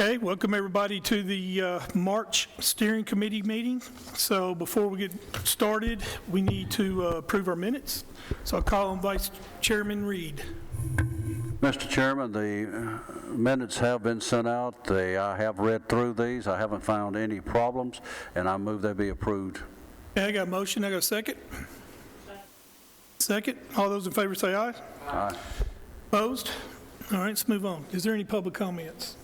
Okay, welcome everybody to the March Steering Committee meeting. So before we get started, we need to approve our minutes. So I'll call on Vice Chairman Reed. Mr. Chairman, the minutes have been sent out. I have read through these. I haven't found any problems, and I move they be approved. Okay, I got a motion. I got a second. Second. All those in favor say aye. Aye. Opposed? All right, let's move on. Is there any public comments?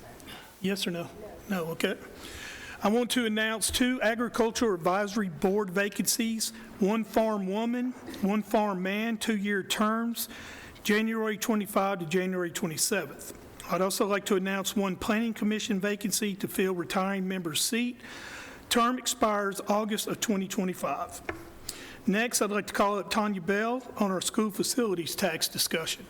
Yes or no? No, okay. I want to announce 2 Agricultural Advisory Board vacancies, 1 farm woman, 1 farm man, 2-year terms, January 25 to January 27th. I'd also like to announce 1 Planning Commission vacancy to fill retiring member's seat. Term expires August of 2025. Next, I'd like to call up Tanya Bell on our school facilities tax discussion.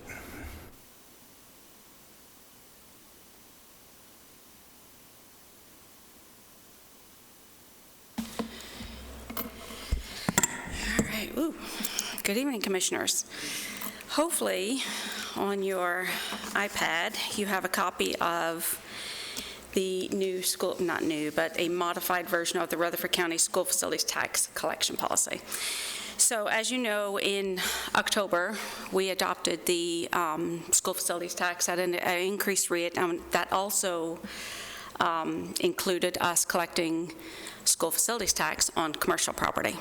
Ooh. Good evening, Commissioners. Hopefully, on your iPad, you have a copy of the new school, not new, but a modified version of the Rutherford County School Facilities Tax Collection Policy. So, as you know, in October, we adopted the school facilities tax at an increased rate. That also included us collecting school facilities tax on commercial property.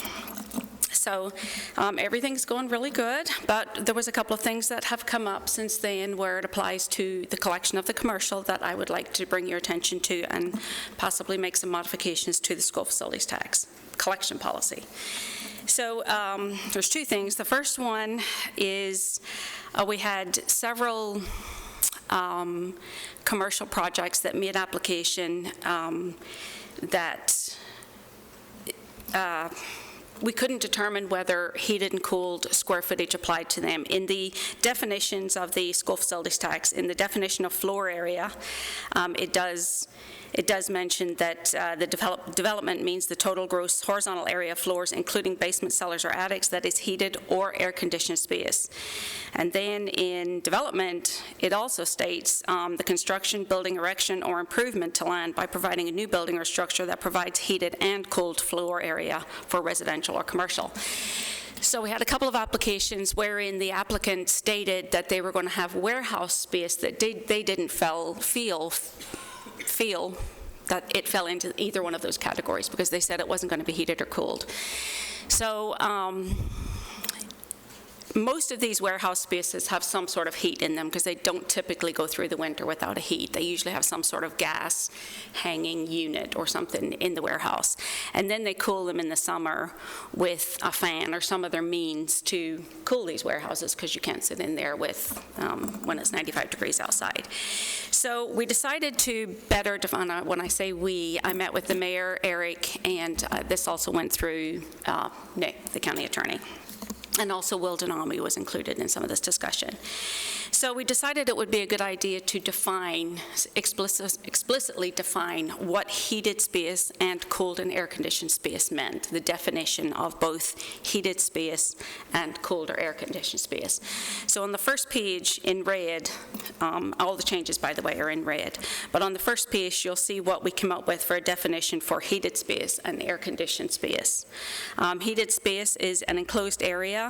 So everything's going really good, but there was a couple of things that have come up since then where it applies to the collection of the commercial that I would like to bring your attention to and possibly make some modifications to the school facilities tax collection policy. So there's 2 things. The first one is we had several commercial projects that made application that we couldn't determine whether heated and cooled square footage applied to them. In the definitions of the school facilities tax, in the definition of floor area, it does mention that the development means the total gross horizontal area of floors, including basement, cellars, or attics, that is heated or air-conditioned space. And then in development, it also states the construction, building, erection, or improvement to land by providing a new building or structure that provides heated and cooled floor area for residential or commercial. So we had a couple of applications wherein the applicant stated that they were going to have warehouse space that they didn't feel that it fell into either one of those categories because they said it wasn't going to be heated or cooled. So most of these warehouse spaces have some sort of heat in them because they don't typically go through the winter without a heat. They usually have some sort of gas hanging unit or something in the warehouse. And then they cool them in the summer with a fan or some other means to cool these warehouses because you can't sit in there with when it's 95 degrees outside. So we decided to better define, when I say we, I met with the mayor, Eric, and this also went through Nick, the county attorney. And also Will Denami was included in some of this discussion. So we decided it would be a good idea to define, explicitly define what heated space and cooled and air-conditioned space meant, the definition of both heated space and cooled or air-conditioned space. So on the first page in red, all the changes, by the way, are in red, but on the first page you'll see what we came up with for a definition for heated space and air-conditioned space. Heated space is an enclosed area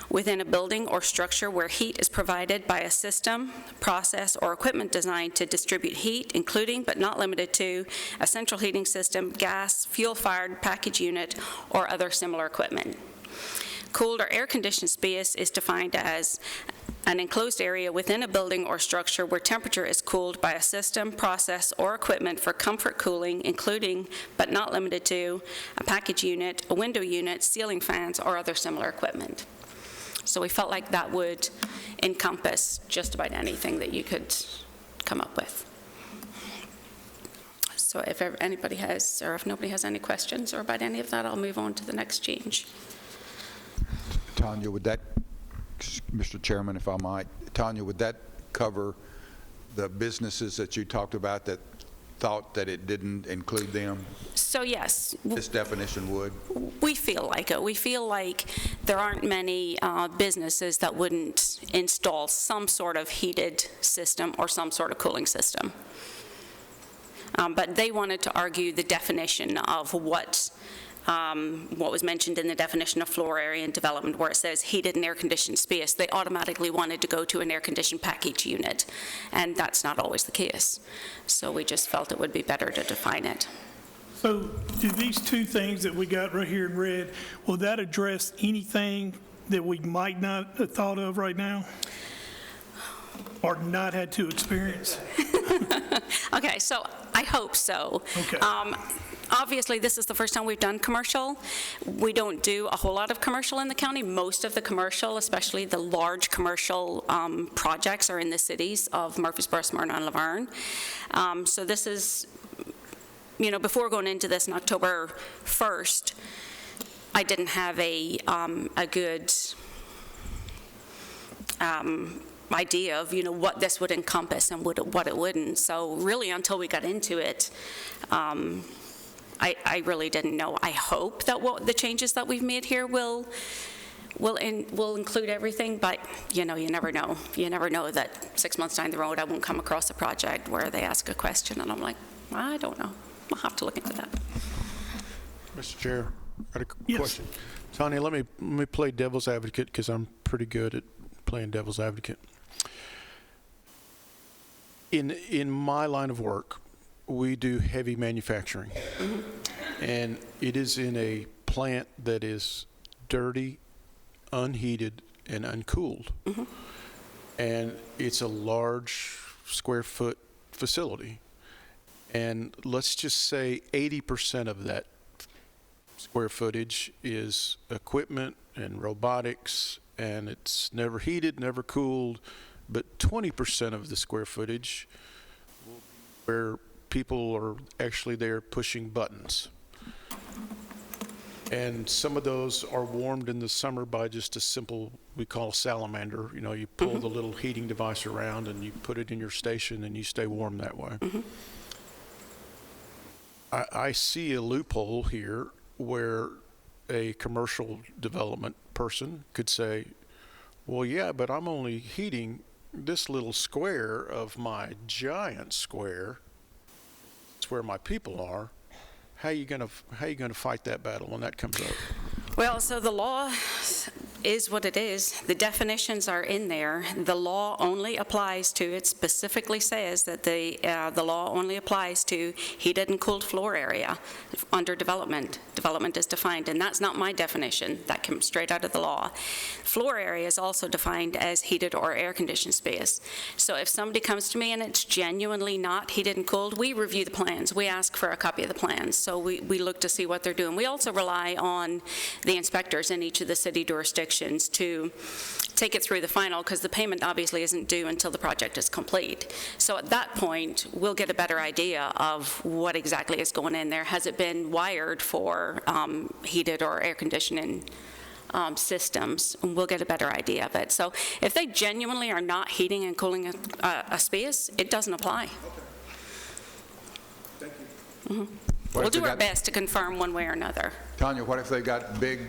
within a building or structure where heat is provided by a system, process, or equipment designed to distribute heat, including but not limited to a central heating system, gas, fuel-fired package unit, or other similar equipment. Cooled or air-conditioned space is defined as an enclosed area within a building or structure where temperature is cooled by a system, process, or equipment for comfort cooling, including but not limited to a package unit, a window unit, ceiling fans, or other similar equipment. So we felt like that would encompass just about anything that you could come up with. So if anybody has, or if nobody has any questions or about any of that, I'll move on to the next change. Tanya, would that, Mr. Chairman, if I might, Tanya, would that cover the businesses that you talked about that thought that it didn't include them? So yes. This definition would? We feel like it. We feel like there aren't many businesses that wouldn't install some sort of heated system or some sort of cooling system. But they wanted to argue the definition of what was mentioned in the definition of floor area and development, where it says heated and air-conditioned space. They automatically wanted to go to an air-conditioned package unit, and that's not always the case. So we just felt it would be better to define it. So do these two things that we got right here in red, will that address anything that we might not have thought of right now or not had to experience? Okay, so I hope so. Okay. Obviously, this is the first time we've done commercial. We don't do a whole lot of commercial in the county. Most of the commercial, especially the large commercial projects, are in the cities of Murfreesboro, Smyrna, and Laverne. So this is, before going into this on October 1st, I didn't have a good idea of, what this would encompass and what it wouldn't. So really, until we got into it, I really didn't know. I hope that the changes that we've made here will include everything, but you never know. You never know that 6 months down the road I won't come across a project where they ask a question and I'm like, I don't know. I'll have to look into that. Mr. Chair, I had a Yes. question. Tanya, let me play devil's advocate because I'm pretty good at playing devil's advocate. In my line of work, we do heavy manufacturing, and it is in a plant that is dirty, unheated, and uncooled. And it's a large square foot facility. And let's just say 80% of that square footage is equipment and robotics, and it's never heated, never cooled, but 20% of the square footage will be where people are actually there pushing buttons. And some of those are warmed in the summer by just a simple, we call a salamander. You pull the little heating device around and you put it in your station and you stay warm that way. I see a loophole here where a commercial development person could say, well, yeah, but I'm only heating this little square of my giant square. It's where my people are. How you gonna fight that battle when that comes up? Well, so the law is what it is. The definitions are in there. The law only applies to, it specifically says that the law only applies to heated and cooled floor area under development. Development is defined, and that's not my definition. That comes straight out of the law. Floor area is also defined as heated or air-conditioned space. So if somebody comes to me and it's genuinely not heated and cooled, we review the plans. We ask for a copy of the plans. So we look to see what they're doing. We also rely on the inspectors in each of the city jurisdictions to take it through the final, because the payment obviously isn't due until the project is complete. So at that point, we'll get a better idea of what exactly is going in there. Has it been wired for heated or air conditioning systems? And we'll get a better idea of it. So if they genuinely are not heating and cooling a space, it doesn't apply. Thank you. We'll do our best to confirm one way or another. Tanya, what if they've got big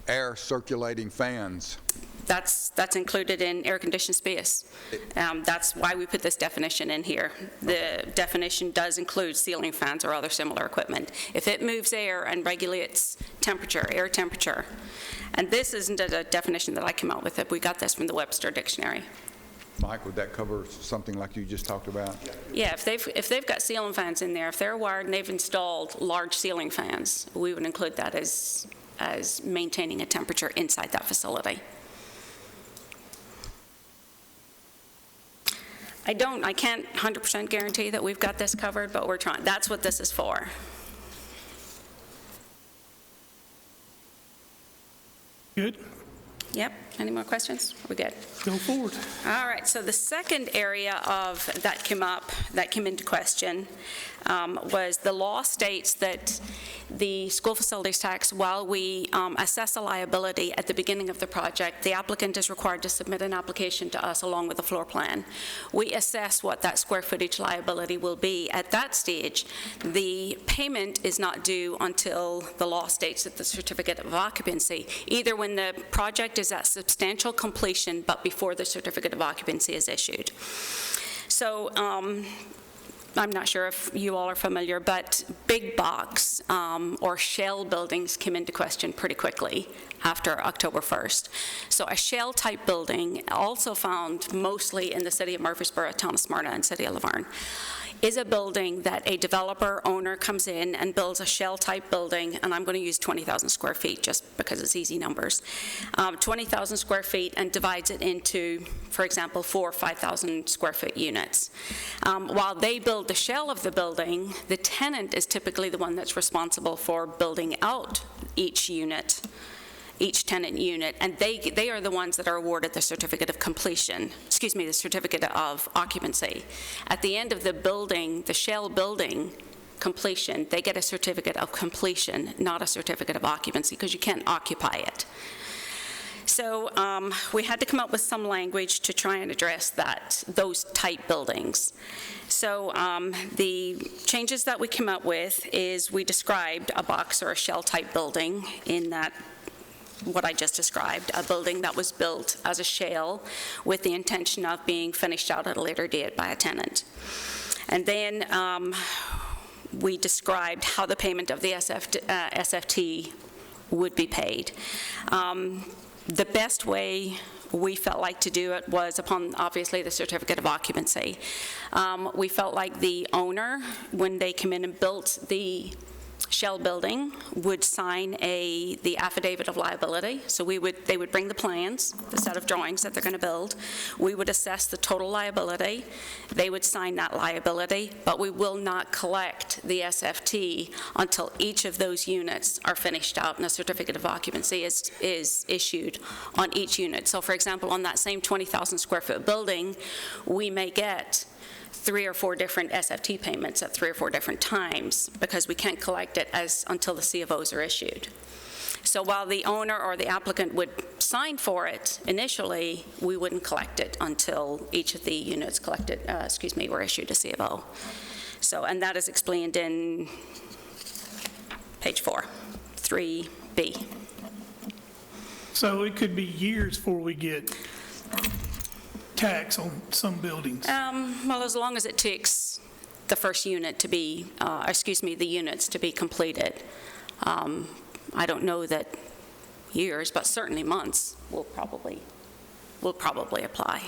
air circulating fans? That's included in air-conditioned space. That's why we put this definition in here. The definition does include ceiling fans or other similar equipment. If it moves air and regulates temperature, air temperature, and this isn't a definition that I came out with. We got this from the Webster Dictionary. Mike, would that cover something like you just talked about? Yeah, if they've got ceiling fans in there, if they're wired and they've installed large ceiling fans, we would include that as maintaining a temperature inside that facility. I can't 100% guarantee that we've got this covered, but we're trying. That's what this is for. Good? Yep. Any more questions? Are we good? Go forward. All right. So the second area that came into question was the law states that the school facilities tax, while we assess a liability at the beginning of the project, the applicant is required to submit an application to us along with a floor plan. We assess what that square footage liability will be. At that stage, the payment is not due until the law states that the certificate of occupancy, either when the project is at substantial completion but before the certificate of occupancy is issued. So I'm not sure if you all are familiar, but big box or shell buildings came into question pretty quickly after October 1st. So a shell-type building, also found mostly in the city of Murfreesboro, town of Smyrna, and city of Laverne, is a building that a developer owner comes in and builds a shell-type building, and I'm going to use 20,000 square feet just because it's easy numbers, 20,000 square feet, and divides it into, for example, 4 or 5,000 square foot units. While they build the shell of the building, the tenant is typically the one that's responsible for building out each unit, each tenant unit, and they are the ones that are awarded the certificate of completion, the certificate of occupancy. At the end of the building, the shell building completion, they get a certificate of completion, not a certificate of occupancy, because you can't occupy it. So we had to come up with some language to try and address those type buildings. So the changes that we came up with is we described a box or a shell type building in that what I just described, a building that was built as a shell with the intention of being finished out at a later date by a tenant. And then we described how the payment of the SFT would be paid. The best way we felt like to do it was upon, obviously, the certificate of occupancy. We felt like the owner, when they come in and built the shell building, would sign the affidavit of liability. So they would bring the plans, the set of drawings that they're going to build. We would assess the total liability. They would sign that liability, but we will not collect the SFT until each of those units are finished out and a certificate of occupancy is issued on each unit. So for example, on that same 20,000 square foot building, we may get 3 or 4 different SFT payments at 3 or 4 different times because we can't collect it until the C of Os are issued. So while the owner or the applicant would sign for it initially, we wouldn't collect it until each of the units were issued a C of O. So, and that is explained in page 4, 3B. So it could be years before we get tax on some buildings. Well, as long as it takes the first unit to be, the units to be completed. I don't know that years, but certainly months will probably apply.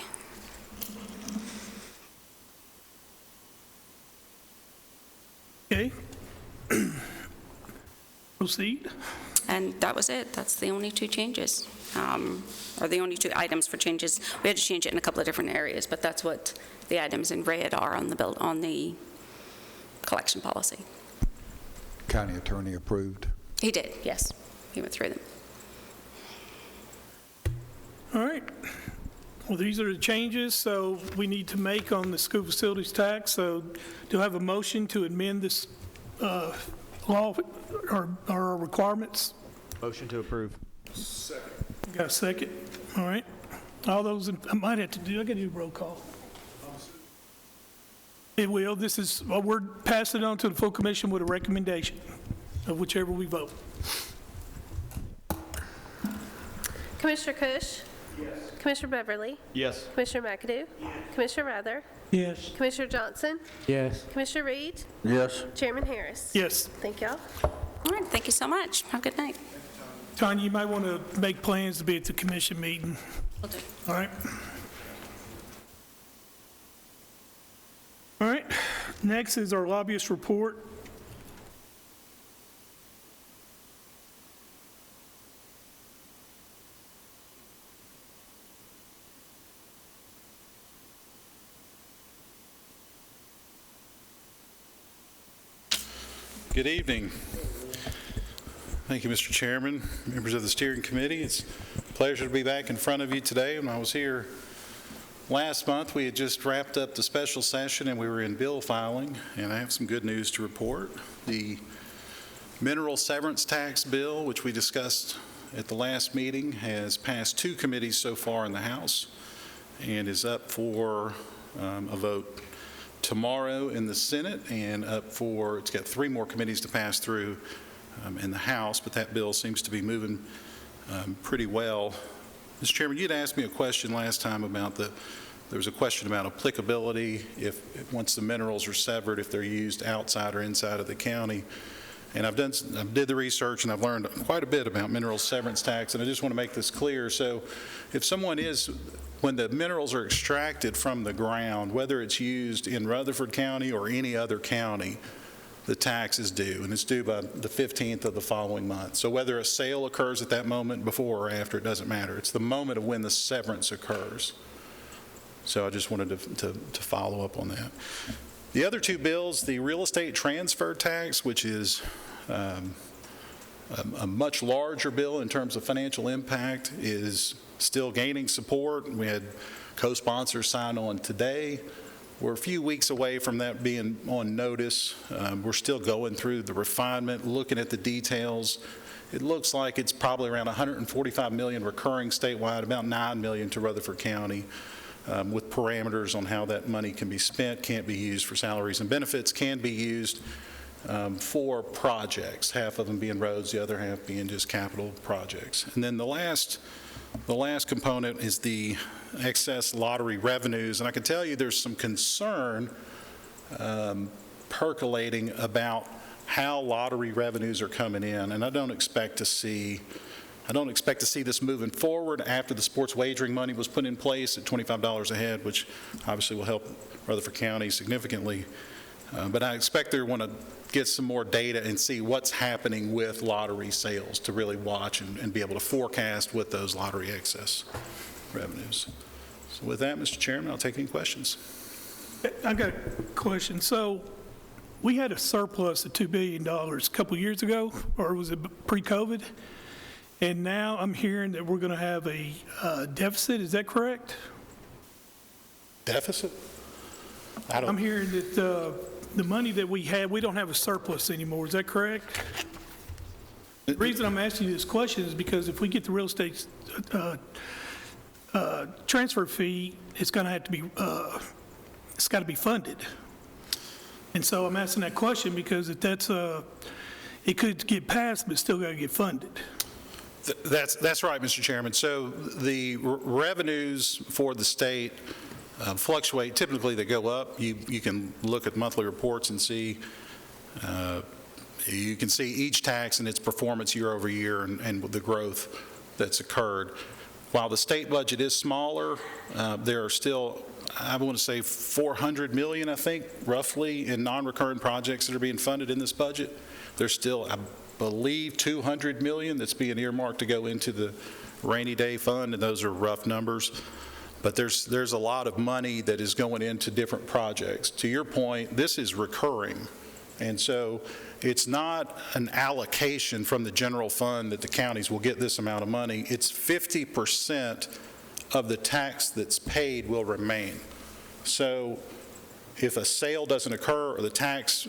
Okay. Proceed. And that was it. That's the only 2 changes. Or the only 2 items for changes. We had to change it in a couple of different areas, but that's what the items in red are on the collection policy. County attorney approved. He did, yes. He went through them. All right. Well, these are the changes so we need to make on the school facilities tax. So do I have a motion to amend this law or requirements? Motion to approve. Got a second? All right. All those, I might have to do, I got to do roll call. It will. This is, we're passing it on to the full commission with a recommendation of whichever we vote. Commissioner Cush? Yes. Commissioner Beverly? Yes. Commissioner McAdoo? Yes. Commissioner Rather? Yes. Commissioner Johnson? Yes. Commissioner Reed? Yes. Chairman Harris? Yes. Thank y'all. All right, thank you so much. Have a good night. Tanya, you might want to make plans to be at the commission meeting. Will do. All right. All right. Next is our lobbyist report. Good evening. Thank you, Mr. Chairman, members of the steering committee. It's a pleasure to be back in front of you today. When I was here last month, we had just wrapped up the special session and we were in bill filing, and I have some good news to report. The mineral severance tax bill, which we discussed at the last meeting, has passed 2 committees so far in the House and is up for a vote tomorrow in the Senate, and it's got 3 more committees to pass through in the House, but that bill seems to be moving pretty well. Mr. Chairman, you'd asked me a question last time about the There was a question about applicability, if once the minerals are severed, if they're used outside or inside of the county. And I did the research, and I've learned quite a bit about mineral severance tax, and I just want to make this clear. So if someone when the minerals are extracted from the ground, whether it's used in Rutherford County or any other county, the tax is due, and it's due by the 15th of the following month. So whether a sale occurs at that moment, before or after, it doesn't matter. It's the moment of when the severance occurs. So I just wanted to follow up on that. The other two bills, the real estate transfer tax, which is a much larger bill in terms of financial impact, is still gaining support. We had co-sponsors sign on today. We're a few weeks away from that being on notice. We're still going through the refinement, looking at the details. It looks like it's probably around $145 million recurring statewide, about $9 million to Rutherford County, with parameters on how that money can be spent, can't be used for salaries and benefits, can be used for projects, half of them being roads, the other half being just capital projects. And then the last component is the excess lottery revenues. And I can tell you there's some concern percolating about how lottery revenues are coming in. And I don't expect to see this moving forward after the sports wagering money was put in place at $25 a head, which obviously will help Rutherford County significantly. But I expect they want to get some more data and see what's happening with lottery sales to really watch and be able to forecast with those lottery excess revenues. So with that, Mr. Chairman, I'll take any questions. I got a question. So we had a surplus of $2 billion a couple years ago, or was it pre-COVID? And now I'm hearing that we're going to have a deficit. Is that correct? Deficit? I'm hearing that the money that we had, we don't have a surplus anymore. Is that correct? The reason I'm asking you this question is because if we get the real estate transfer fee, it's going to have to be, it's got to be funded. And so I'm asking that question because if that's, it could get passed, but still got to get funded. That's right, Mr. Chairman. So the revenues for the state fluctuate. Typically, they go up. You can look at monthly reports and see, you can see each tax and its performance year over year and the growth that's occurred. While the state budget is smaller, there are still, I want to say, $400 million, I think, roughly, in non-recurring projects that are being funded in this budget. There's still, I believe, $200 million that's being earmarked to go into the rainy day fund, and those are rough numbers. But there's a lot of money that is going into different projects. To your point, this is recurring. And so it's not an allocation from the general fund that the counties will get this amount of money. It's 50% of the tax that's paid will remain. So if a sale doesn't occur or the tax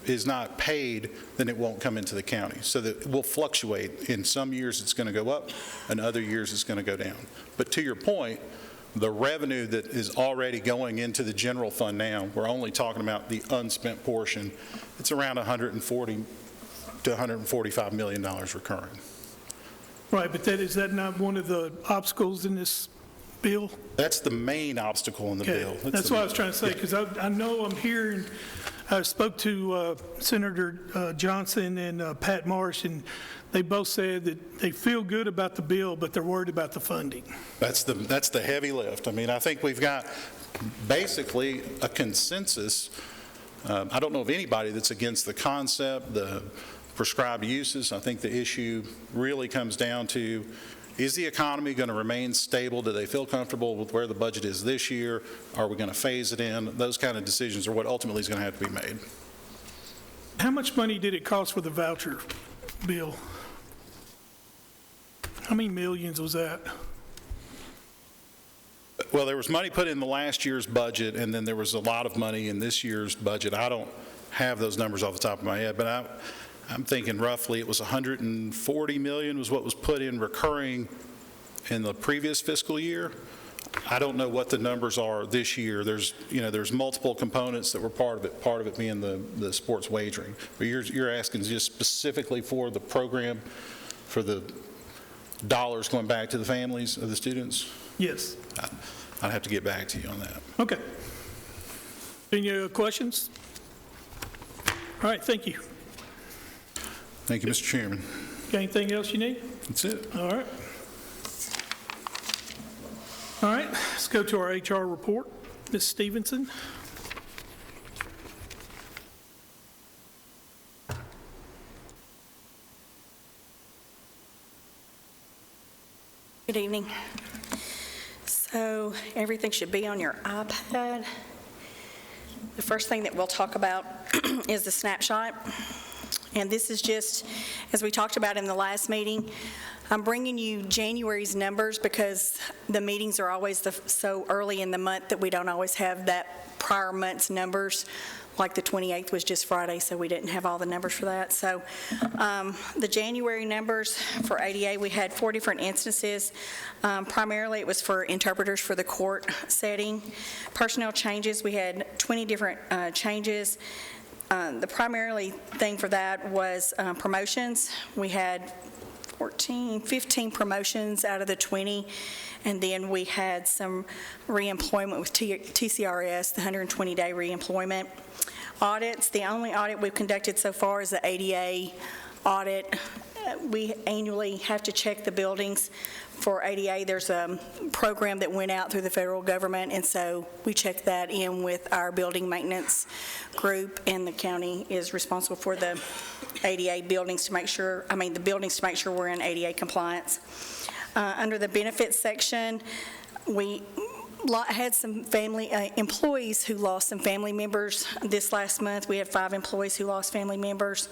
is not paid, then it won't come into the county. So that it will fluctuate. In some years it's going to go up, and other years it's going to go down. But to your point, the revenue that is already going into the general fund now, we're only talking about the unspent portion, it's around $140 to $145 million recurring. Right, but is that not one of the obstacles in this bill? That's the main obstacle in the bill. That's what I was trying to say, because I know I'm hearing, I spoke to Senator Johnson and Pat Marsh, and they both said that they feel good about the bill, but they're worried about the funding. That's the heavy lift. I mean, I think we've got basically a consensus. I don't know of anybody that's against the concept, the prescribed uses. I think the issue really comes down to, is the economy going to remain stable? Do they feel comfortable with where the budget is this year? Are we going to phase it in? Those kind of decisions are what ultimately is going to have to be made. How much money did it cost for the voucher bill? How many millions was that? Well, there was money put in the last year's budget, and then there was a lot of money in this year's budget. I don't have those numbers off the top of my head, but I'm thinking roughly it was $140 million was what was put in recurring in the previous fiscal year. I don't know what the numbers are this year. There's multiple components that were part of it being the sports wagering. But you're asking just specifically for the program, for the dollars going back to the families of the students? Yes. I'd have to get back to you on that. Okay. Any other questions? All right, thank you. Thank you, Mr. Chairman. Got anything else you need? That's it. All right. All right, let's go to our HR report. Ms. Stevenson. Good evening. So everything should be on your iPad. The first thing that we'll talk about is the snapshot. And this is just, as we talked about in the last meeting, I'm bringing you January's numbers because the meetings are always so early in the month that we don't always have that prior month's numbers. Like the 28th was just Friday, so we didn't have all the numbers for that. So the January numbers for ADA, we had 4 different instances. Primarily, it was for interpreters for the court setting. Personnel changes, we had 20 different changes. The primarily thing for that was promotions. We had 15 promotions out of the 20, and then we had some reemployment with TCRS, the 120-day reemployment. Audits, the only audit we've conducted so far is the ADA audit. We annually have to check the buildings for ADA. There's a program that went out through the federal government, and so we check that in with our building maintenance group, and the county is responsible for the ADA buildings to make sure, the buildings to make sure we're in ADA compliance. Under the benefits section, we had some family employees who lost some family members this last month. We had 5 employees who lost family members.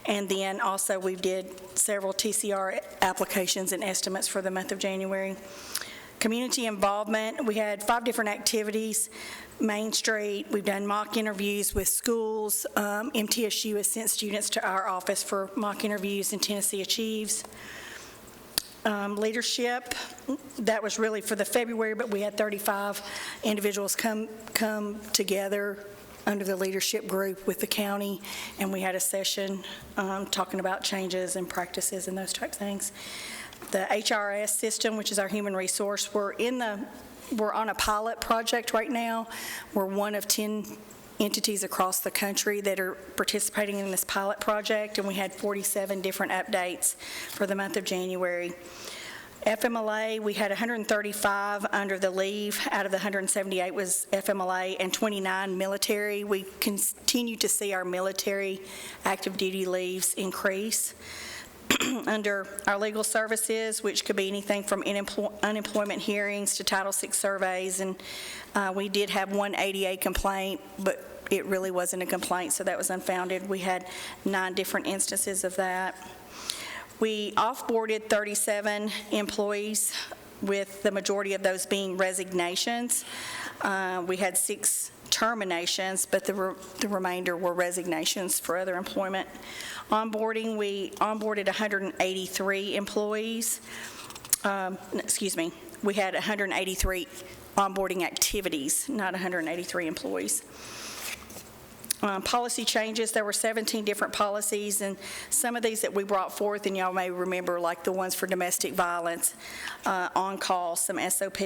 And then also we did several TCR applications and estimates for the month of January. Community involvement, we had 5 different activities. Main Street, we've done mock interviews with schools. MTSU has sent students to our office for mock interviews, and Tennessee Achieves. Leadership, that was really for the February, but we had 35 individuals come together under the leadership group with the county, and we had a session talking about changes and practices and those type of things. The HRS system, which is our human resource, we're on a pilot project right now. We're one of 10 entities across the country that are participating in this pilot project, and we had 47 different updates for the month of January. FMLA, we had 135 under the leave. Out of the 178 was FMLA and 29 military. We continue to see our military active duty leaves increase. Under our legal services, which could be anything from unemployment hearings to Title VI surveys, and we did have 1 ADA complaint, but it really wasn't a complaint, so that was unfounded. We had 9 different instances of that. We off-boarded 37 employees, with the majority of those being resignations. We had 6 terminations, but the remainder were resignations for other employment. Onboarding, we onboarded 183 employees. We had 183 onboarding activities, not 183 employees. Policy changes, there were 17 different policies, and some of these that we brought forth, and y'all may remember, like the ones for domestic violence, on-call, some SOP,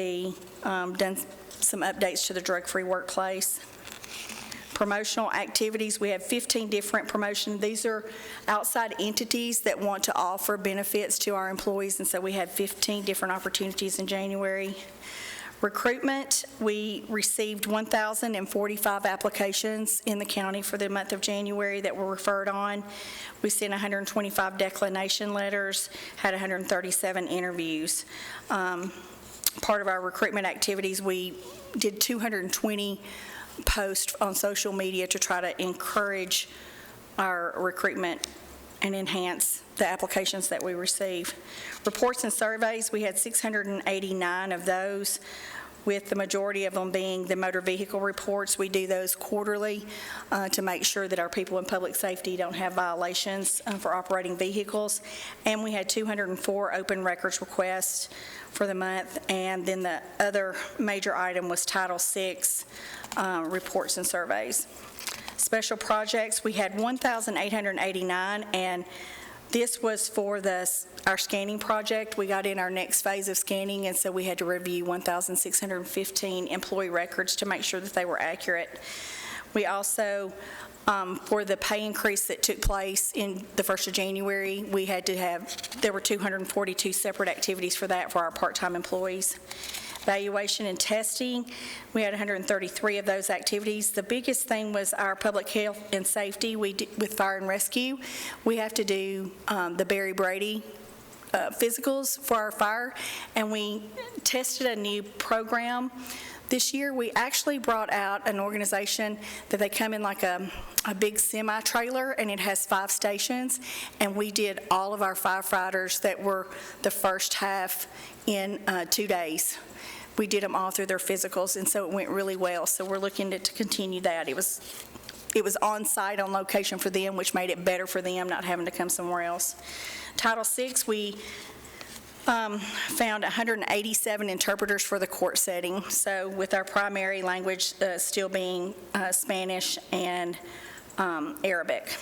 done some updates to the drug-free workplace. Promotional activities, we have 15 different promotions. These are outside entities that want to offer benefits to our employees, and so we had 15 different opportunities in January. Recruitment, we received 1,045 applications in the county for the month of January that were referred on. We sent 125 declination letters, had 137 interviews. Part of our recruitment activities, we did 220 posts on social media to try to encourage our recruitment and enhance the applications that we receive. Reports and surveys, we had 689 of those, with the majority of them being the motor vehicle reports. We do those quarterly to make sure that our people in public safety don't have violations for operating vehicles. And we had 204 open records requests for the month. And then the other major item was Title VI reports and surveys. Special projects, we had 1,889, and This was for our scanning project. We got in our next phase of scanning, and so we had to review 1,615 employee records to make sure that they were accurate. We also, for the pay increase that took place in the 1st of January, there were 242 separate activities for that for our part-time employees. Evaluation and testing, we had 133 of those activities. The biggest thing was our public health and safety. With fire and rescue, we have to do the Barry Brady physicals for our fire, and we tested a new program. This year, we actually brought out an organization that they come in like a big semi-trailer, and it has 5 stations, and we did all of our firefighters that were the first half in 2 days. We did them all through their physicals, and so it went really well. So we're looking to continue that. It was on-site, on location for them, which made it better for them, not having to come somewhere else. Title VI, we found 187 interpreters for the court setting, so with our primary language still being Spanish and Arabic.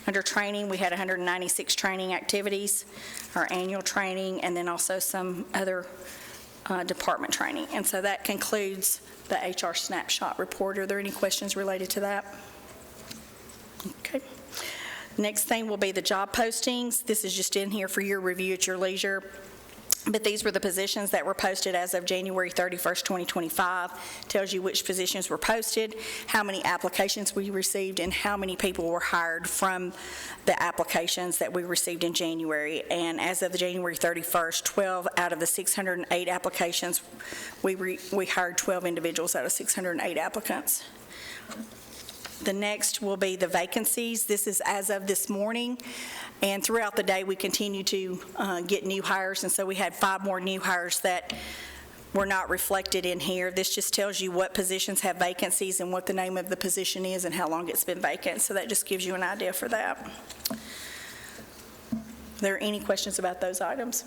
Under training, we had 196 training activities, our annual training, and then also some other department training. And so that concludes the HR snapshot report. Are there any questions related to that? Okay. Next thing will be the job postings. This is just in here for your review at your leisure. But these were the positions that were posted as of January 31st, 2025. Tells you which positions were posted, how many applications we received, and how many people were hired from the applications that we received in January. And as of January 31st, 12 out of the 608 applications, we hired 12 individuals out of 608 applicants. The next will be the vacancies. This is as of this morning, and throughout the day we continue to get new hires, and so we had 5 more new hires that were not reflected in here. This just tells you what positions have vacancies and what the name of the position is and how long it's been vacant, so that just gives you an idea for that. Are there any questions about those items?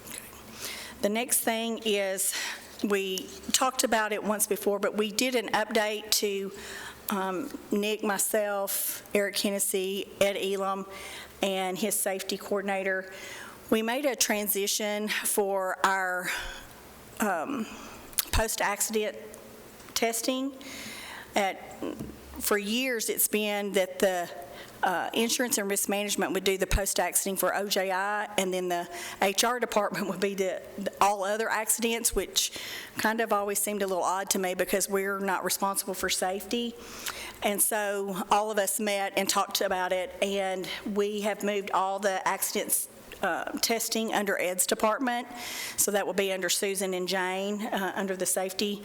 Okay. The next thing is, we talked about it once before, but we did an update to Nick, myself, Eric Hennessy, Ed Elam, and his safety coordinator. We made a transition for our post-accident testing. For years, it's been that the insurance and risk management would do the post-accident for OJI, and then the HR department would be the all other accidents, which kind of always seemed a little odd to me because we're not responsible for safety. And so all of us met and talked about it, and we have moved all the accidents testing under Ed's department. So that will be under Susan and Jane, under the safety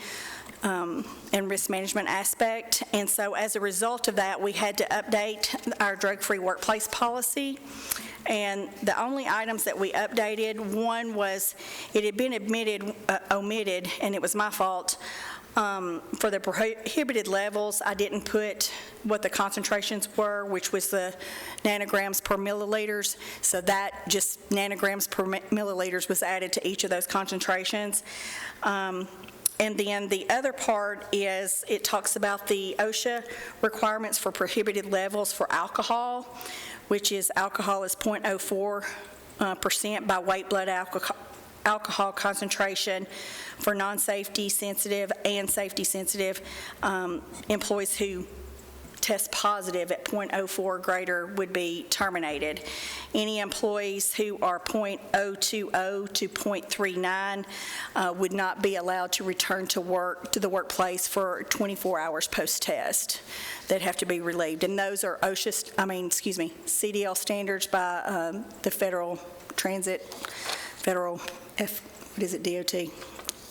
and risk management aspect. And so as a result of that, we had to update our drug-free workplace policy. And the only items that we updated, one was it had been omitted, and it was my fault. For the prohibited levels, I didn't put what the concentrations were, which was the nanograms per milliliters. So that just nanograms per milliliters was added to each of those concentrations. And then the other part is it talks about the OSHA requirements for prohibited levels for alcohol, which is alcohol is 0.04% by weight blood alcohol concentration for non-safety sensitive and safety sensitive employees who test positive at 0.04 or greater would be terminated. Any employees who are 0.020 to 0.39 would not be allowed to return to the workplace for 24 hours post-test. They'd have to be relieved. And those are CDL standards by the Federal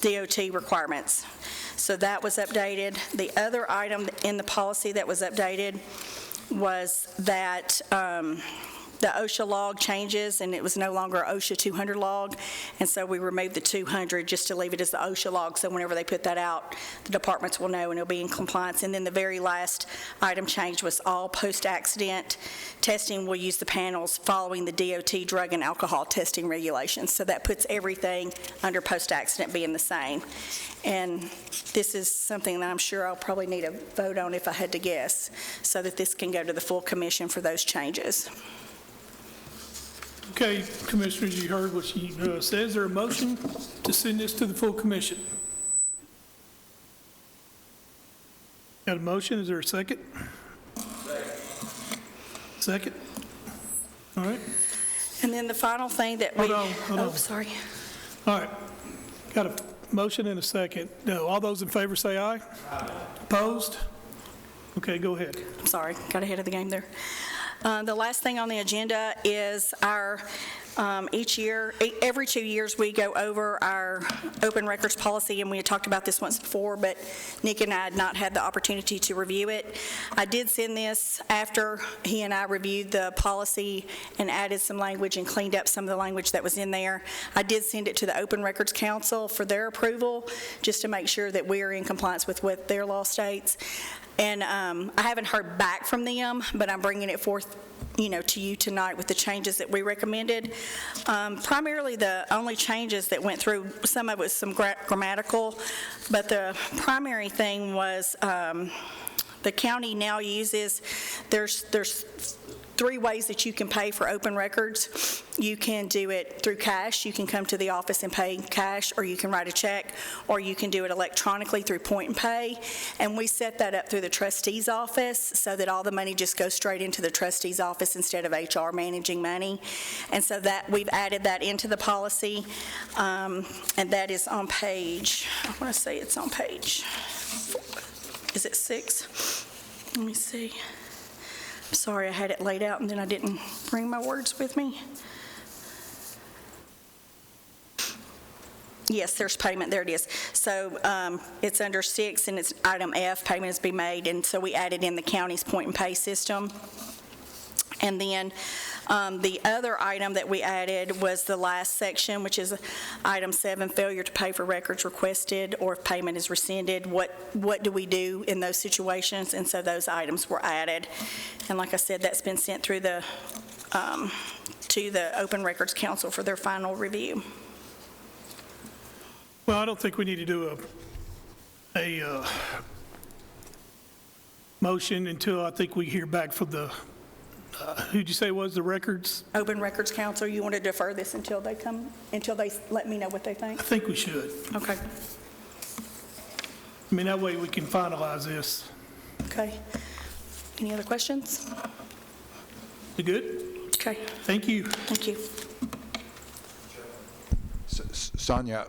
DOT requirements. So that was updated. The other item in the policy that was updated was that the OSHA log changes, and it was no longer OSHA 200 log, and so we removed the 200 just to leave it as the OSHA log, so whenever they put that out, the departments will know and it'll be in compliance. And then the very last item change was all post-accident testing will use the panels following the DOT drug and alcohol testing regulations, so that puts everything under post-accident being the same. And this is something that I'm sure I'll probably need a vote on if I had to guess, so that this can go to the full commission for those changes. Okay, Commissioners, you heard what she said. Is there a motion to send this to the full commission? Got a motion? Is there a second? Second. All right. And then the final thing that we... Hold on. Oh, sorry. All right. Got a motion and a second. No, all those in favor say aye. Aye. Opposed? Okay, go ahead. I'm sorry, got ahead of the game there. The last thing on the agenda is our, every 2 years, we go over our open records policy, and we had talked about this once before, but Nick and I had not had the opportunity to review it. I did send this after he and I reviewed the policy and added some language and cleaned up some of the language that was in there. I did send it to the Open Records Council for their approval, just to make sure that we are in compliance with what their law states. And I haven't heard back from them, but I'm bringing it forth, to you tonight with the changes that we recommended. Primarily, the only changes that went through, some of it was some grammatical, but the primary thing was the county now uses, there's 3 ways that you can pay for open records. You can do it through cash. You can come to the office and pay cash, or you can write a check, or you can do it electronically through point and pay. And we set that up through the trustee's office so that all the money just goes straight into the trustee's office instead of HR managing money. And so that we've added that into the policy, and that is on page, I want to say it's on page 4. Is it 6? Let me see. Sorry, I had it laid out and then I didn't bring my words with me. Yes, there's payment, there it is. So it's under 6 and it's item F, payment is to be made, and so we added in the county's point and pay system. And then the other item that we added was the last section, which is item 7, failure to pay for records requested, or if payment is rescinded, what do we do in those situations? And so those items were added. And like I said, that's been sent through to the Open Records Council for their final review. Well, I don't think we need to do a motion until I think we hear back from the, who'd you say was the records? Open Records Council, you want to defer this until they let me know what they think? I think we should. Okay. I mean, that way we can finalize this. Okay. Any other questions? We good? Okay. Thank you. Thank you. Sonia,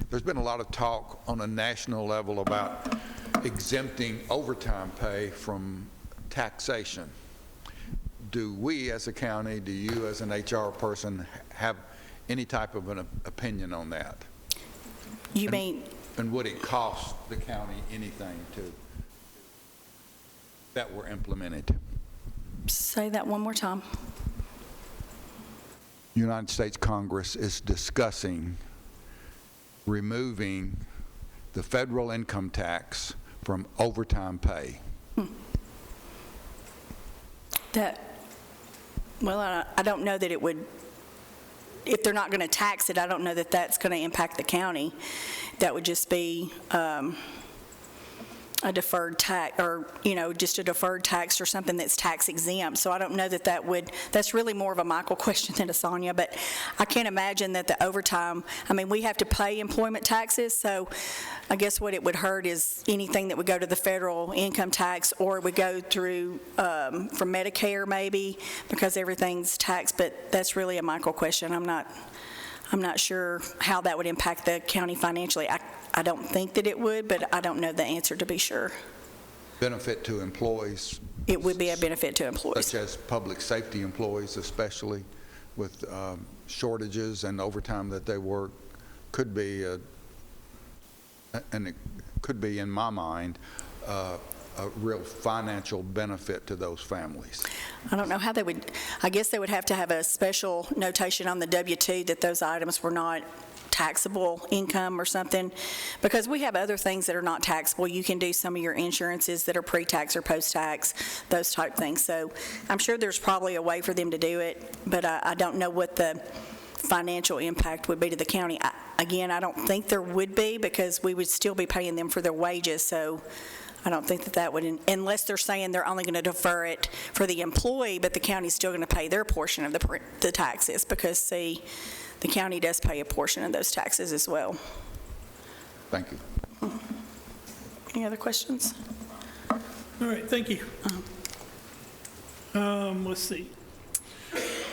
there's been a lot of talk on a national level about exempting overtime pay from taxation. Do we as a county, do you as an HR person have any type of an opinion on that? You mean? And would it cost the county anything that were implemented? Say that one more time. United States Congress is discussing removing the federal income tax from overtime pay. Well, I don't know that it would, if they're not going to tax it, I don't know that that's going to impact the county. That would just be a deferred tax, or, just a deferred tax or something that's tax exempt. So I don't know that that's really more of a Michael question than a Sonia, but I can't imagine that the overtime, we have to pay employment taxes, so I guess what it would hurt is anything that would go to the federal income tax, or it would go through from Medicare maybe, because everything's taxed, but that's really a Michael question. I'm not sure how that would impact the county financially. I don't think that it would, but I don't know the answer to be sure. Benefit to employees. It would be a benefit to employees. Such as public safety employees, especially with shortages and overtime that they work, could be, and it could be, in my mind, a real financial benefit to those families. I don't know how they would, I guess they would have to have a special notation on the W-2 that those items were not taxable income or something, because we have other things that are not taxable. You can do some of your insurances that are pre-tax or post-tax, those type things. So I'm sure there's probably a way for them to do it, but I don't know what the financial impact would be to the county. Again, I don't think there would be, because we would still be paying them for their wages, so I don't think that that would, unless they're saying they're only going to defer it for the employee, but the county's still going to pay their portion of the taxes, because, see, the county does pay a portion of those taxes as well. Thank you. Any other questions? All right, thank you. Let's see.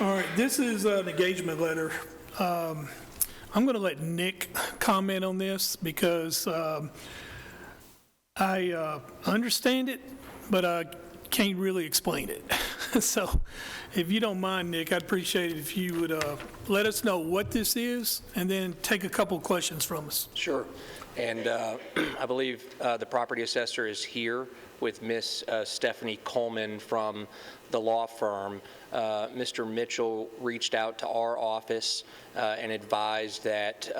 All right, this is an engagement letter. I'm going to let Nick comment on this because I understand it, but I can't really explain it. So if you don't mind, Nick, I'd appreciate it if you would let us know what this is and then take a couple questions from us. Sure. And I believe the property assessor is here with Miss Stephanie Coleman from the law firm. Mr. Mitchell reached out to our office and advised that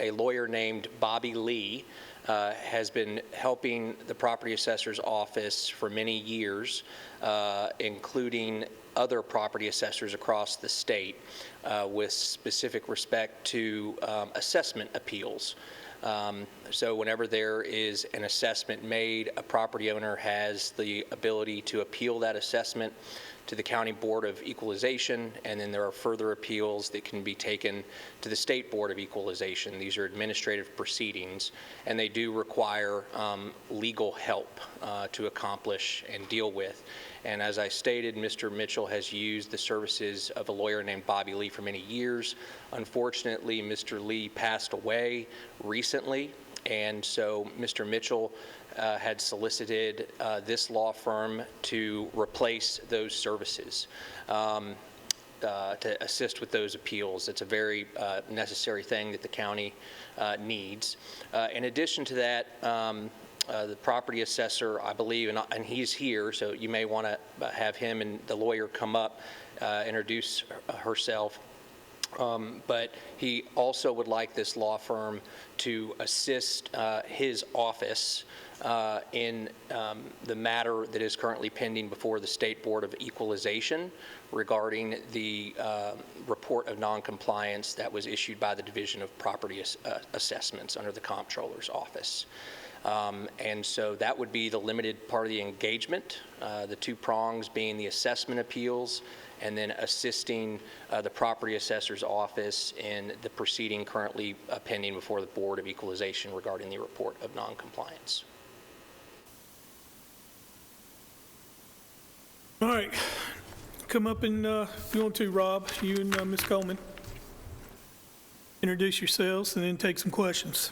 a lawyer named Bobby Lee has been helping the property assessor's office for many years, including other property assessors across the state, with specific respect to assessment appeals. So whenever there is an assessment made, a property owner has the ability to appeal that assessment to the County Board of Equalization, and then there are further appeals that can be taken to the State Board of Equalization. These are administrative proceedings, and they do require legal help to accomplish and deal with. And as I stated, Mr. Mitchell has used the services of a lawyer named Bobby Lee for many years. Unfortunately, Mr. Lee passed away recently, and so Mr. Mitchell had solicited this law firm to replace those services, to assist with those appeals. It's a very necessary thing that the county needs. In addition to that, the property assessor, I believe, and he's here, so you may want to have him and the lawyer come up, introduce herself. But he also would like this law firm to assist his office in the matter that is currently pending before the State Board of Equalization regarding the report of noncompliance that was issued by the Division of Property Assessments under the Comptroller's Office. And so that would be the limited part of the engagement, the two prongs being the assessment appeals and then assisting the property assessor's office in the proceeding currently pending before the Board of Equalization regarding the report of noncompliance. All right, come up and, if you want to, Rob, you and Ms. Coleman. Introduce yourselves and then take some questions.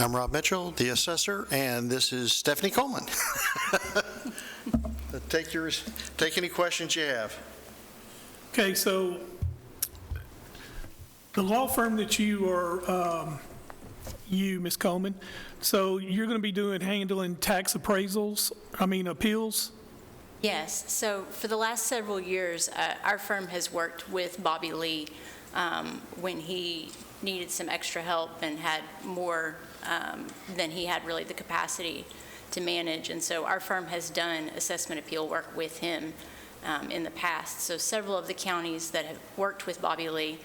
I'm Rob Mitchell, the assessor, and this is Stephanie Coleman. Take any questions you have. Okay, so the law firm that you are, Ms. Coleman, so you're going to be handling tax appeals? Yes, so for the last several years, our firm has worked with Bobby Lee when he needed some extra help and had more than he had really the capacity to manage. And so our firm has done assessment appeal work with him in the past. So several of the counties that have worked with Bobby Lee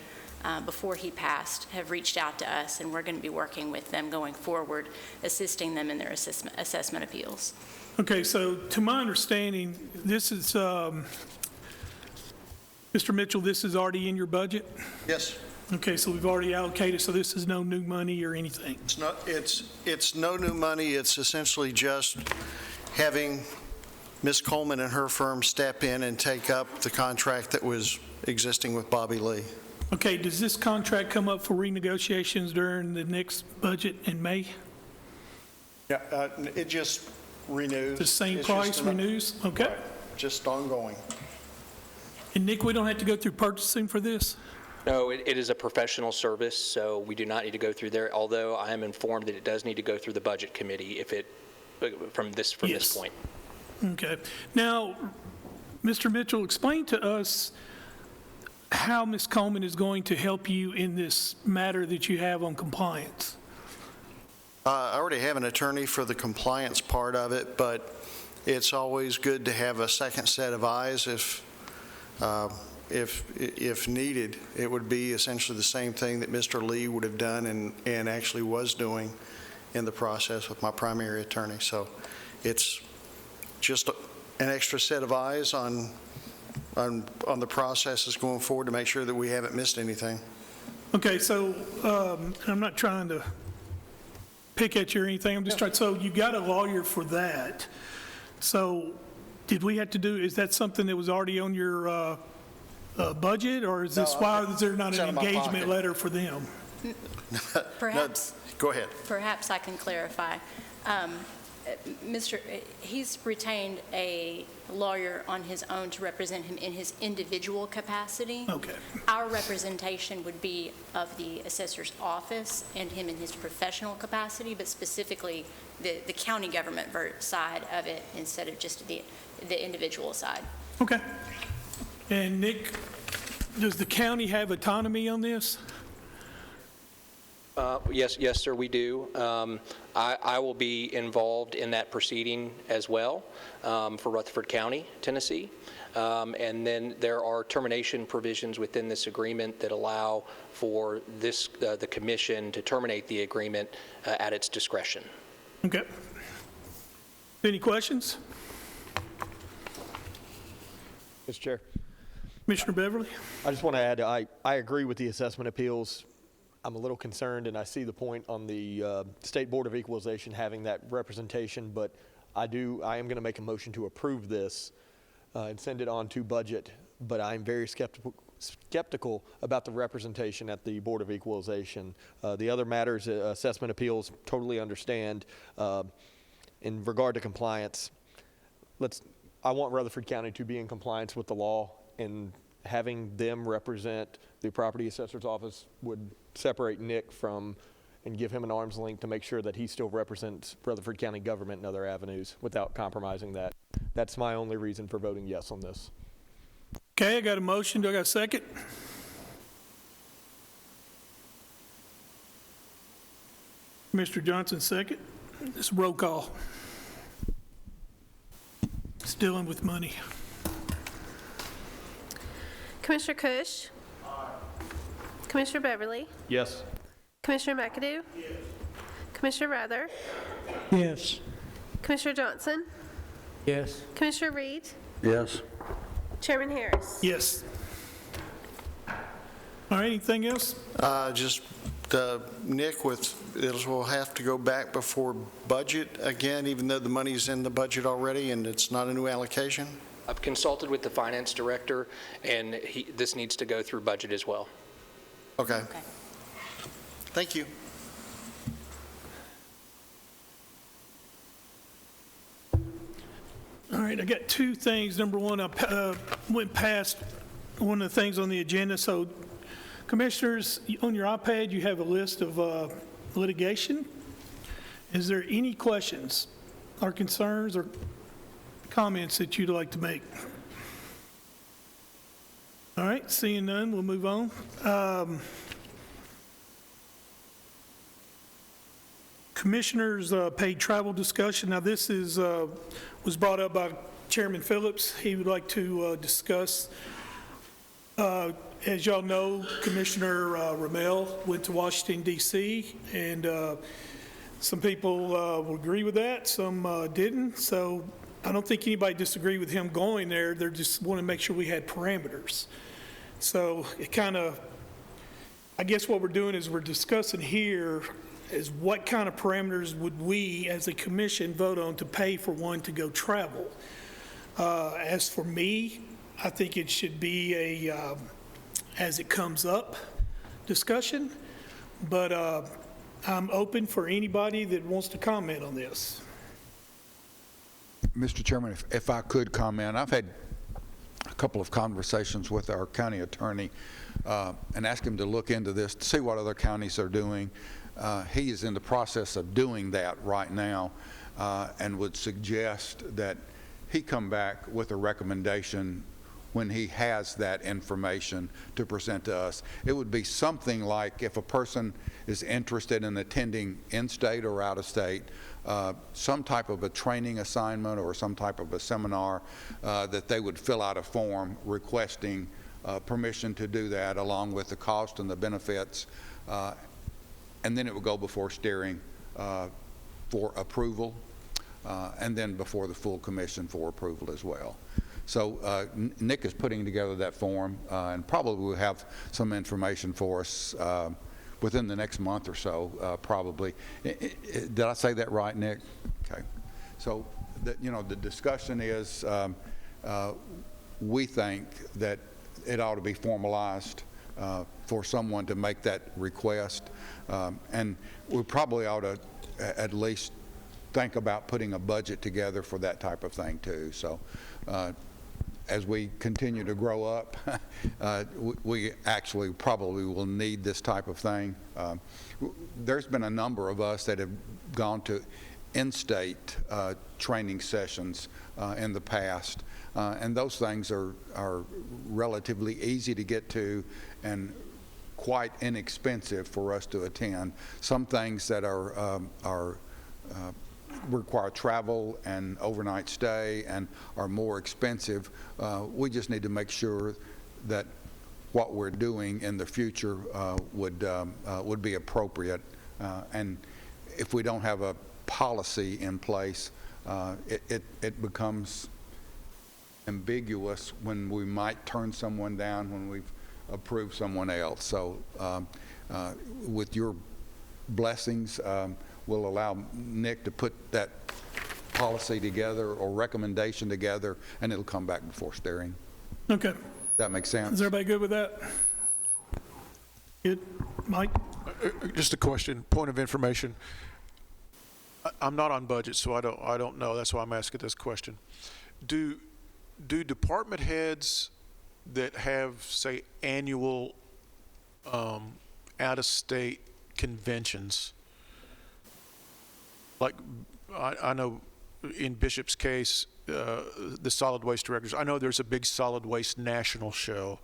before he passed have reached out to us, and we're going to be working with them going forward, assisting them in their assessment appeals. Okay, so to my understanding, this is, Mr. Mitchell, this is already in your budget? Yes. Okay, so we've already allocated, so this is no new money or anything? It's no new money. It's essentially just having Ms. Coleman and her firm step in and take up the contract that was existing with Bobby Lee. Okay, does this contract come up for renegotiations during the next budget in May? Yeah, it just renews. The same It's price just renews? Okay. Right, just ongoing. And Nick, we don't have to go through purchasing for this? No, it is a professional service, so we do not need to go through there, although I am informed that it does need to go through the Budget Committee from this point. Okay. Now, Mr. Mitchell, explain to us how Ms. Coleman is going to help you in this matter that you have on compliance. I already have an attorney for the compliance part of it, but it's always good to have a second set of eyes if if needed, it would be essentially the same thing that Mr. Lee would have done and actually was doing in the process with my primary attorney. So it's just an extra set of eyes on the processes going forward to make sure that we haven't missed anything. Okay, so I'm not trying to pick at you or anything. I'm just trying, so you got a lawyer for that. So did we have to do, is that something that was already on your budget, or is this, why is there not it's out an of my engagement pocket. letter for them? Perhaps, Go ahead. perhaps I can clarify. He's retained a lawyer on his own to represent him in his individual capacity. Okay. Our representation would be of the assessor's office and him in his professional capacity, but specifically the county government side of it instead of just the individual side. Okay. And Nick, does the county have autonomy on this? Yes, sir, we do. I will be involved in that proceeding as well for Rutherford County, Tennessee. And then there are termination provisions within this agreement that allow for the commission to terminate the agreement at its discretion. Okay. Any questions? Mr. Chair, Commissioner Beverly? I just want to add, I agree with the assessment appeals. I'm a little concerned, and I see the point on the State Board of Equalization having that representation, but I am going to make a motion to approve this and send it on to budget, but I'm very skeptical about the representation at the Board of Equalization. The other matters, assessment appeals, totally understand. In regard to compliance, I want Rutherford County to be in compliance with the law, and having them represent the property assessor's office would separate Nick from and give him an arm's length to make sure that he still represents Rutherford County government in other avenues without compromising that. That's my only reason for voting yes on this. Okay, I got a motion. Do I got a second? Mr. Johnson, second. It's roll call. It's dealing with money. Commissioner Cush? Commissioner Beverly? Yes. Commissioner McAdoo? Commissioner Rather? Yes. Commissioner Johnson? Yes. Commissioner Reed? Yes. Chairman Harris? Yes. All right, anything else? Just Nick, we'll have to go back before budget again, even though the money's in the budget already and it's not a new allocation? I've consulted with the finance director, and this needs to go through budget as well. Okay. Thank you. All right, I got two things. Number one, I went past one of the things on the agenda. So, commissioners, on your iPad, you have a list of litigation. Is there any questions or concerns or comments that you'd like to make? All right, seeing none, we'll move on. Commissioners' paid travel discussion. Now, this was brought up by Chairman Phillips. He would like to discuss, as y'all know, Commissioner Ramel went to Washington, D.C., and some people will agree with that, some didn't. So I don't think anybody disagreed with him going there. They just want to make sure we had parameters. So it kind of, I guess what we're doing is we're discussing here is what kind of parameters would we as a commission vote on to pay for one to go travel. As for me, I think it should be a as it comes up discussion, but I'm open for anybody that wants to comment on this. Mr. Chairman, if I could comment, I've had a couple of conversations with our county attorney and asked him to look into this to see what other counties are doing. He is in the process of doing that right now and would suggest that he come back with a recommendation when he has that information to present to us. It would be something like if a person is interested in attending in-state or out-of-state, some type of a training assignment or some type of a seminar, that they would fill out a form requesting permission to do that, along with the cost and the benefits, and then it will go before steering for approval, and then before the full commission for approval as well. So Nick is putting together that form, and probably will have some information for us within the next month or so, probably. Did I say that right, Nick? Okay. So, the discussion is, we think that it ought to be formalized for someone to make that request, and we probably ought to at least think about putting a budget together for that type of thing too. So as we continue to grow up, we actually probably will need this type of thing. There's been a number of us that have gone to in-state training sessions in the past, and those things are relatively easy to get to and quite inexpensive for us to attend. Some things that require travel and overnight stay and are more expensive, we just need to make sure that what we're doing in the future would be appropriate. And if we don't have a policy in place, it becomes ambiguous when we might turn someone down when we've approved someone else. So with your blessings, we'll allow Nick to put that policy together or recommendation together, and it'll come back before steering. Okay. That makes sense? Is everybody good with that? Good. Mike? Just a question, point of information. I'm not on budget, so I don't know. That's why I'm asking this question. Do department heads that have, say, annual out-of-state conventions, like I know in Bishop's case, the solid waste directors, I know there's a big solid waste national show.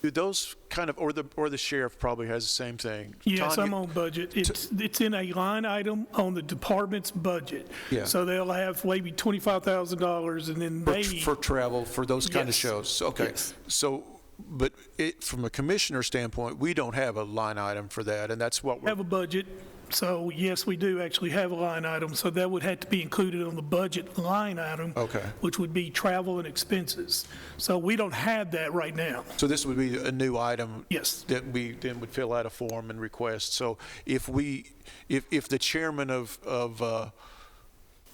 Do those kind of, or the sheriff probably has the same thing? Yes, I'm on budget. It's in a line item on the department's budget. Yeah. So they'll have maybe $25,000, and then For travel, for those kind of Yes. shows. Okay. Yes. So, but from a commissioner standpoint, we don't have a line item for that, and that's what we're. have a budget. So yes, we do actually have a line item. So that would have to be included on the budget line item. Okay. Which would be travel and expenses. So we don't have that right now. So this would be a new item. Yes. That we then would fill out a form and request. So if the chairman of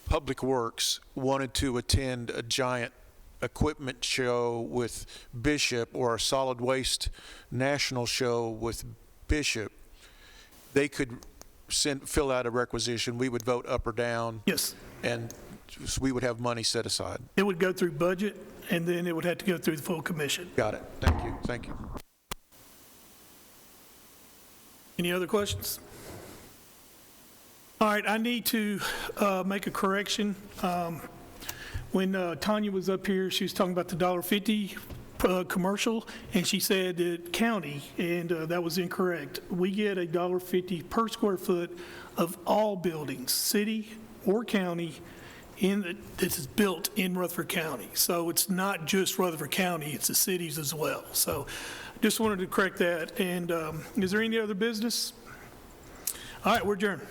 Public Works wanted to attend a giant equipment show with Bishop or a solid waste national show with Bishop, they could fill out a requisition. We would vote up or down. Yes. And we would have money set aside. It would go through budget, and then it would have to go through the full commission. Got it. Thank you. Thank you. Any other questions? All right, I need to make a correction. When Tanya was up here, she was talking about the $1.50 commercial, and she said that county, and that was incorrect. We get $1.50 per square foot of all buildings, city or county, this is built in Rutherford County. So it's not just Rutherford County, it's the cities as well. So just wanted to correct that. And is there any other business? All right, we're adjourned.